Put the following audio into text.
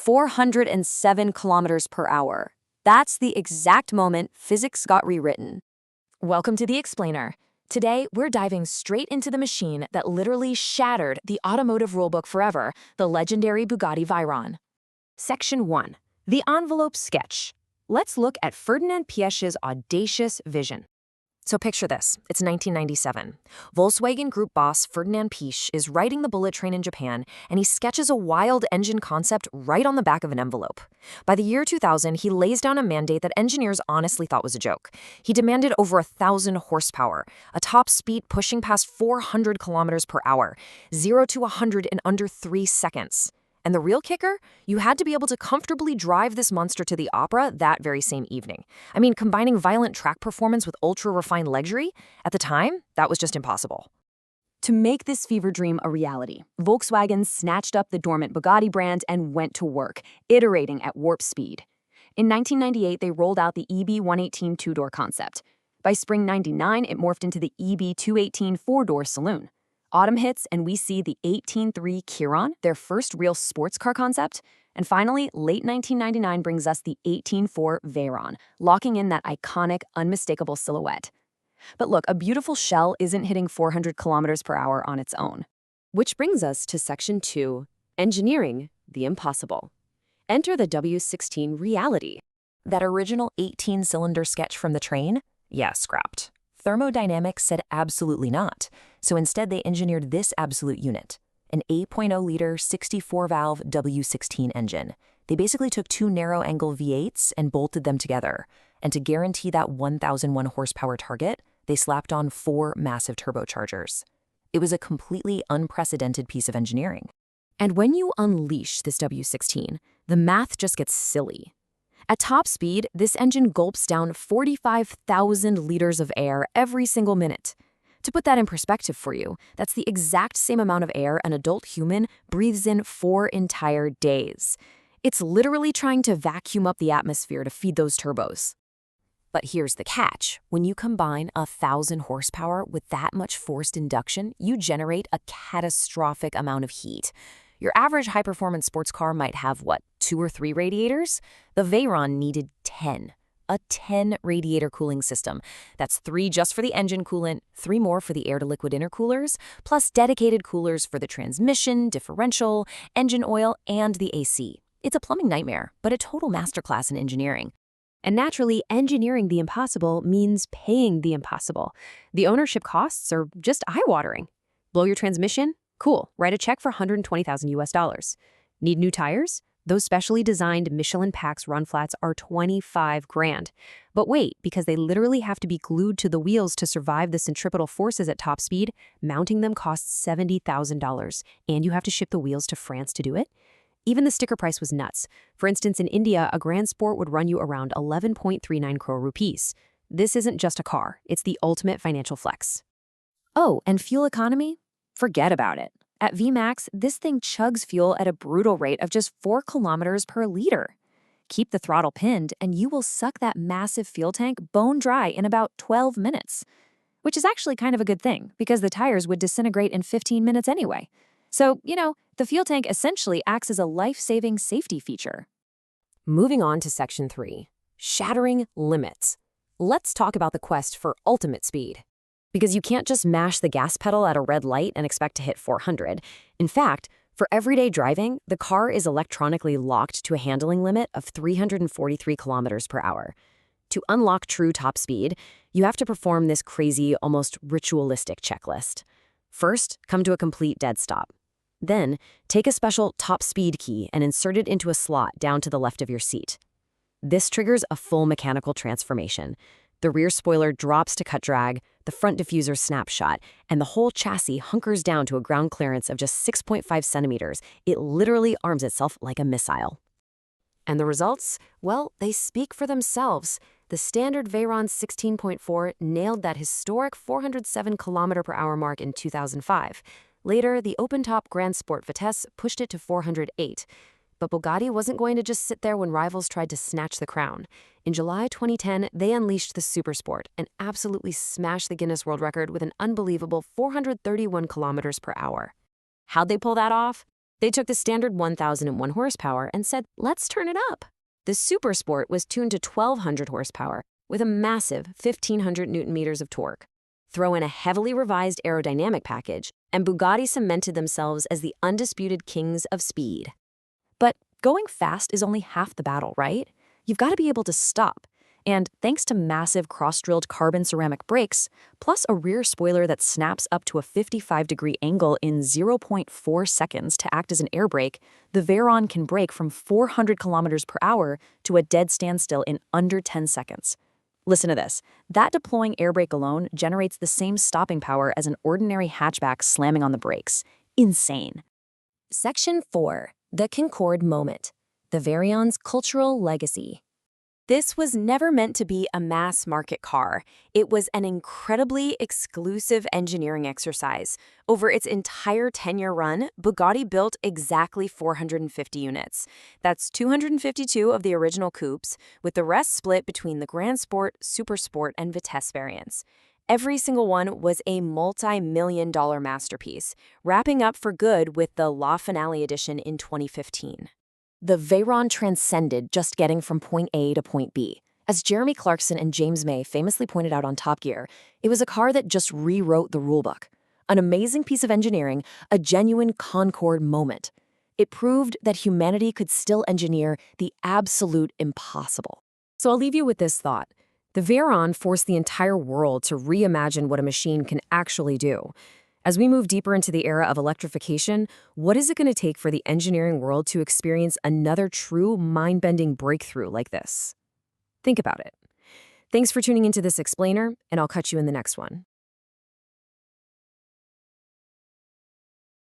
407 kilometers per hour. That's the exact moment physics got rewritten. Welcome to The Explainer. Today, we're diving straight into the machine that literally shattered the automotive rulebook forever, the legendary Bugatti Veyron. Section 1. The Envelope Sketch. Let's look at Ferdinand Piesch's audacious vision. So picture this. It's 1997. Volkswagen Group boss Ferdinand Piëch is riding the bullet train in Japan, and he sketches a wild engine concept right on the back of an envelope. By the year 2000, he lays down a mandate that engineers honestly thought was a joke. He demanded over 1,000 horsepower, a top speed pushing past 400 kilometers per hour, 0 to 100 in under 3 seconds. And the real kicker? You had to be able to comfortably drive this monster to the opera that very same evening. I mean, combining violent track performance with ultra-refined luxury? At the time, that was just impossible. To make this fever dream a reality, Volkswagen snatched up the dormant Bugatti brand and went to work, iterating at warp speed. In 1998, they rolled out the EB118 two-door concept. By spring '99, it morphed into the EB218 four-door saloon. Autumn hits, and we see the 18.3 Chiron, their first real sports car concept. And finally, late 1999 brings us the 18.4 Veyron, locking in that iconic, unmistakable silhouette. But look, a beautiful shell isn't hitting 400 kilometers per hour on its own. Which brings us to Section 2, Engineering the Impossible. Enter the W16 reality. That original 18-cylinder sketch from the train? Yeah, scrapped. Thermodynamics said absolutely not, so instead they engineered this absolute unit, an 8.0-liter 64-valve W16 engine. They basically took two narrow-angle V8s and bolted them together, and to guarantee that 1,001 horsepower target, they slapped on 4 massive turbochargers. It was a completely unprecedented piece of engineering. And when you unleash this W16, the math just gets silly. At top speed, this engine gulps down 45,000 liters of air every single minute. To put that in perspective for you, that's the exact same amount of air an adult human breathes in 4 entire days. It's literally trying to vacuum up the atmosphere to feed those turbos. But here's the catch. When you combine 1,000 horsepower with that much forced induction, you generate a catastrophic amount of heat. Your average high-performance sports car might have, 2 or 3 radiators? The Veyron needed 10. A 10-radiator cooling system. That's 3 just for the engine coolant, 3 more for the air-to-liquid intercoolers, plus dedicated coolers for the transmission, differential, engine oil, and the AC. It's a plumbing nightmare, but a total masterclass in engineering. And naturally, engineering the impossible means paying the impossible. The ownership costs are just eye-watering. Blow your transmission? Cool, write a check for $120,000. Need new tires? Those specially designed Michelin Pax run flats are $25,000. But wait, because they literally have to be glued to the wheels to survive the centripetal forces at top speed, mounting them costs $70,000. And you have to ship the wheels to France to do it? Even the sticker price was nuts. For instance, in India, a Grand Sport would run you around 11.39 crore rupees. This isn't just a car, it's the ultimate financial flex. Oh, and fuel economy? Forget about it. At VMAX, this thing chugs fuel at a brutal rate of just 4 kilometers per liter. Keep the throttle pinned, and you will suck that massive fuel tank bone dry in about 12 minutes. Which is actually kind of a good thing, because the tires would disintegrate in 15 minutes anyway. So, the fuel tank essentially acts as a life-saving safety feature. Moving on to Section 3, Shattering Limits. Let's talk about the quest for ultimate speed. Because you can't just mash the gas pedal at a red light and expect to hit 400. In fact, for everyday driving, the car is electronically locked to a handling limit of 343 kilometers per hour. To unlock true top speed, you have to perform this crazy, almost ritualistic checklist. First, come to a complete dead stop. Then, take a special top speed key and insert it into a slot down to the left of your seat. This triggers a full mechanical transformation. The rear spoiler drops to cut drag, the front diffuser snaps shut, and the whole chassis hunkers down to a ground clearance of just 6.5 centimeters. It literally arms itself like a missile. And the results? Well, they speak for themselves. The standard Veyron 16.4 nailed that historic 407 km/h mark in 2005. Later, the open-top Grand Sport Vitesse pushed it to 408. But Bugatti wasn't going to just sit there when rivals tried to snatch the crown. In July 2010, they unleashed the Supersport and absolutely smashed the Guinness World Record with an unbelievable 431 km/h. How'd they pull that off? They took the standard 1,001 horsepower and said, let's turn it up. The Super Sport was tuned to 1,200 horsepower with a massive 1,500 newton-meters of torque. Throw in a heavily revised aerodynamic package, and Bugatti cemented themselves as the undisputed kings of speed. But going fast is only half the battle, right? You've got to be able to stop. And thanks to massive cross-drilled carbon ceramic brakes, plus a rear spoiler that snaps up to a 55-degree angle in 0.4 seconds to act as an air brake, the Veyron can brake from 400 kilometers per hour to a dead standstill in under 10 seconds. Listen to this. That deploying air brake alone generates the same stopping power as an ordinary hatchback slamming on the brakes. Insane. Section 4. The Concorde Moment. The Veyron's Cultural Legacy. This was never meant to be a mass-market car. It was an incredibly exclusive engineering exercise. Over its entire 10-year run, Bugatti built exactly 450 units. That's 252 of the original coupes, with the rest split between the Grand Sport, Super Sport, and Vitesse variants. Every single one was a multi-million-dollar masterpiece, wrapping up for good with the La Finale edition in 2015. The Veyron transcended just getting from point A to point B. As Jeremy Clarkson and James May famously pointed out on Top Gear, it was a car that just rewrote the rulebook. An amazing piece of engineering, a genuine Concorde moment. It proved that humanity could still engineer the absolute impossible. So I'll leave you with this thought. The Veyron forced the entire world to reimagine what a machine can actually do. As we move deeper into the era of electrification, what is it going to take for the engineering world to experience another true mind-bending breakthrough like this? Think about it. Thanks for tuning into this explainer, and I'll catch you in the next one.